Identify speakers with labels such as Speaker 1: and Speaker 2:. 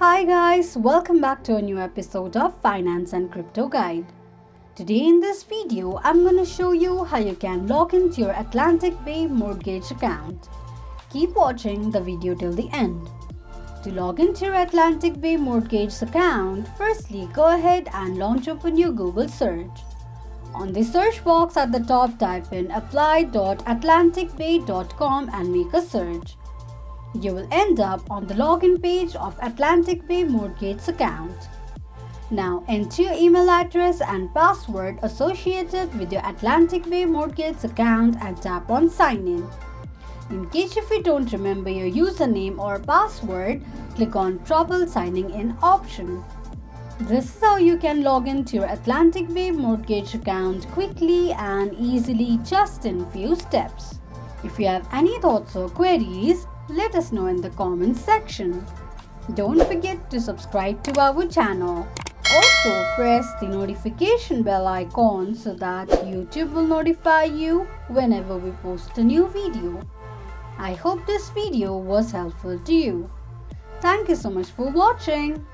Speaker 1: Hi guys, welcome back to a new episode of Finance and Crypto Guide. Today in this video, I'm going to show you how you can log into your Atlantic Bay mortgage account. Keep watching the video till the end. To log into your Atlantic Bay mortgage account, firstly go ahead and launch open your Google search. On the search box at the top, type in apply.atlanticbay.com and make a search. You will end up on the login page of Atlantic Bay mortgage account. Now enter your email address and password associated with your Atlantic Bay mortgage account and tap on sign in. In case if you don't remember your username or password, click on trouble signing in option. This is how you can log into your Atlantic Bay mortgage account quickly and easily just in few steps. If you have any thoughts or queries, let us know in the comments section. Don't forget to subscribe to our channel. Also press the notification bell icon so that YouTube will notify you whenever we post a new video. I hope this video was helpful to you. Thank you so much for watching.